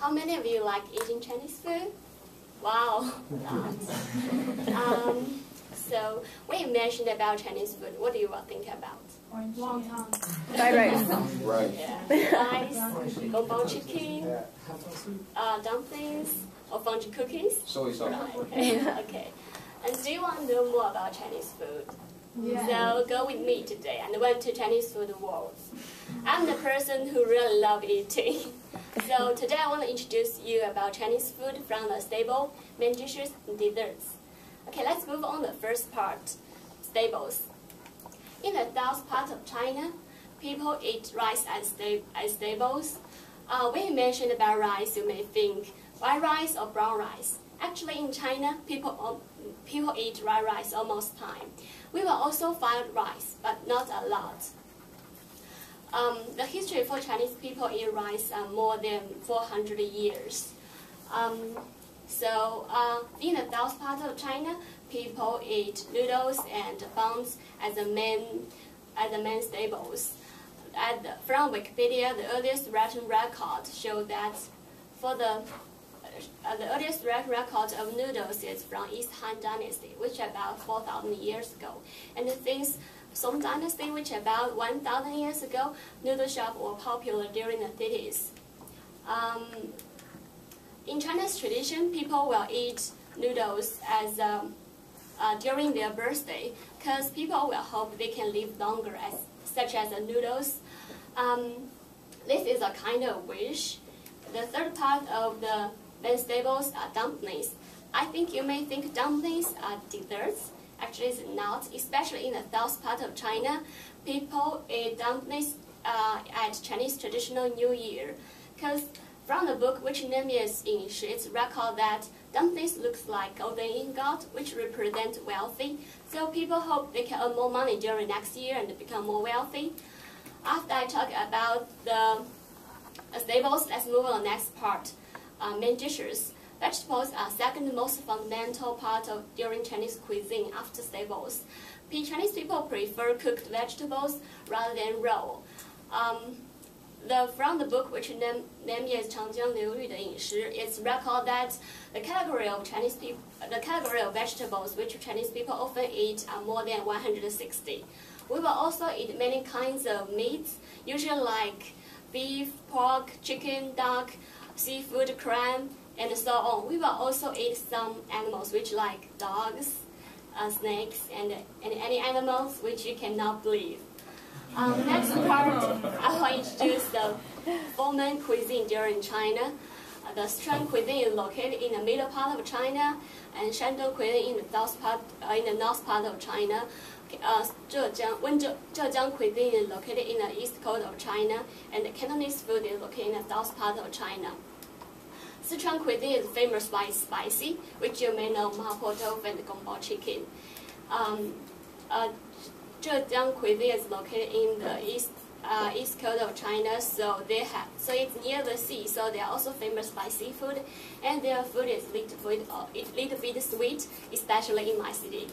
How many of you like eating Chinese food? Wow, so when you mentioned about Chinese food, what do you think about? Wonton. Fried rice. Right. Yeah. Rice, gong chicken, dumplings, or fungi cookies? Soy sauce. Right. Okay. And do you want to know more about Chinese food? Yeah. So go with me today and went to Chinese food world. I'm the person who really love eating. So today I want to introduce you about Chinese food from the staple, main dishes, and desserts. Okay, let's move on to the first part, staples. In the south part of China, people eat rice as staples. When you mention about rice, you may think white rice or brown rice. Actually, in China, people eat white rice almost time. We will also find rice, but not a lot. The history for Chinese people eat rice more than 400 years. In the south part of China, people eat noodles and buns as the main staples. From Wikipedia, the earliest written record shows that the earliest record of noodles is from East Han Dynasty, which is about 4,000 years ago. And since Song Dynasty, which is about 1,000 years ago, noodle shops were popular during the cities. In Chinese tradition, people will eat noodles as during their birthday, because people will hope they can live longer, such as the noodles. This is a kind of wish. The third part of the main staples are dumplings. I think you may think dumplings are desserts. Actually, it's not, especially in the south part of China. People eat dumplings at Chinese traditional New Year. Because from the book which name is in Shi, it's recorded that dumplings looks like golden ingot, which represent wealthy. So people hope they can earn more money during next year and become more wealthy. After I talk about the staples, let's move on to the next part, main dishes. Vegetables are second most fundamental part of during Chinese cuisine after staples. Chinese people prefer cooked vegetables rather than raw. From the book which name is 长江流域的饮食, it's recorded that the category of vegetables which Chinese people often eat are more than 160. We will also eat many kinds of meats, usually like beef, pork, chicken, duck, seafood, crab, and so on. We will also eat some animals which like dogs, snakes, and any animals which you cannot believe. Next part, I will introduce the four main cuisine during China. The Sichuan cuisine is located in the middle part of China, and Shandong cuisine in the north part of China. Zhejiang cuisine is located in the east coast of China, and the Cantonese food is located in the south part of China. Sichuan cuisine is famous by spicy, which you may know, mapo tofu and gongbao chicken. Zhejiang cuisine is located in the east coast of China, so it's near the sea, so they are also famous by seafood, and their food is little bit sweet, especially in my city.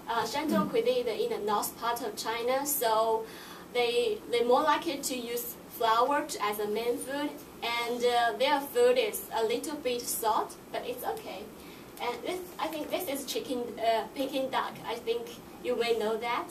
Shandong cuisine is in the north part of China, so they're more likely to use flour as a main food, and their food is a little bit salt, but it's okay. And I think this is Peking duck. I think you may know that.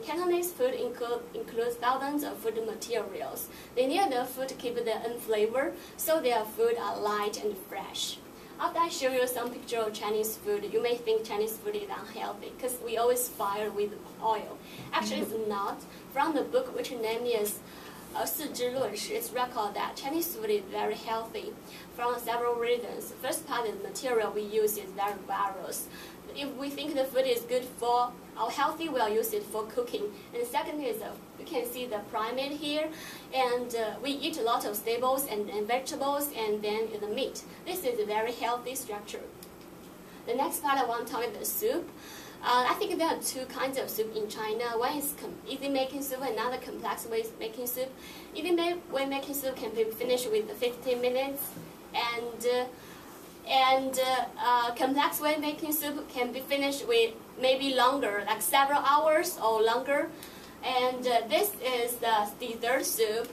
Cantonese food includes thousands of food materials. They need the food to keep the flavor, so their food are light and fresh. After I show you some picture of Chinese food, you may think Chinese food is unhealthy because we always fire with oil. Actually, it's not. From the book which name is 四肢论史, it's recorded that Chinese food is very healthy from several reasons. First part is the material we use is very various. If we think the food is good for our healthy, we'll use it for cooking. And the second is you can see the pyramid here, and we eat a lot of staples and vegetables, and then the meat. This is a very healthy structure. The next part I want to talk about the soup. I think there are two kinds of soup in China. One is easy making soup, another complex way of making soup. Easy way making soup can be finished with 15 minutes, and complex way making soup can be finished with maybe longer, like several hours or longer. And this is the dessert soup.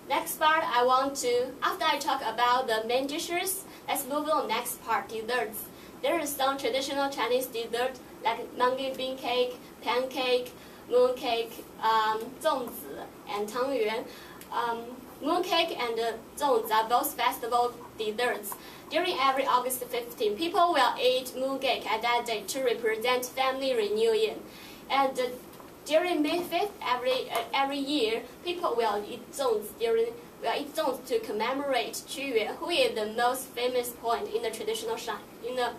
Next part, after I talk about the main dishes, let's move on next part, desserts. There is some traditional Chinese dessert like mung bean cake, pancake, moon cake, 粽子, and tangyuan. Moon cake and 粽子 are both festival desserts. During every August 15, people will eat moon cake at that day to represent family reunion. And during May 5th, every year, people will eat 粽子to commemorate Quyuan, who is the most famous point in the traditional China.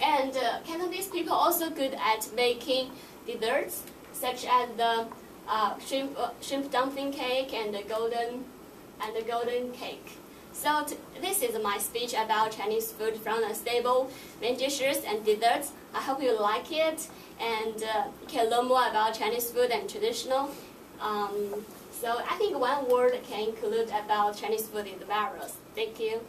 And Cantonese people are also good at making desserts, such as the shrimp dumpling cake and the golden cake. So this is my speech about Chinese food from the stable main dishes and desserts. I hope you like it, and you can learn more about Chinese food and traditional. So I think one word can include about Chinese food is various. Thank you.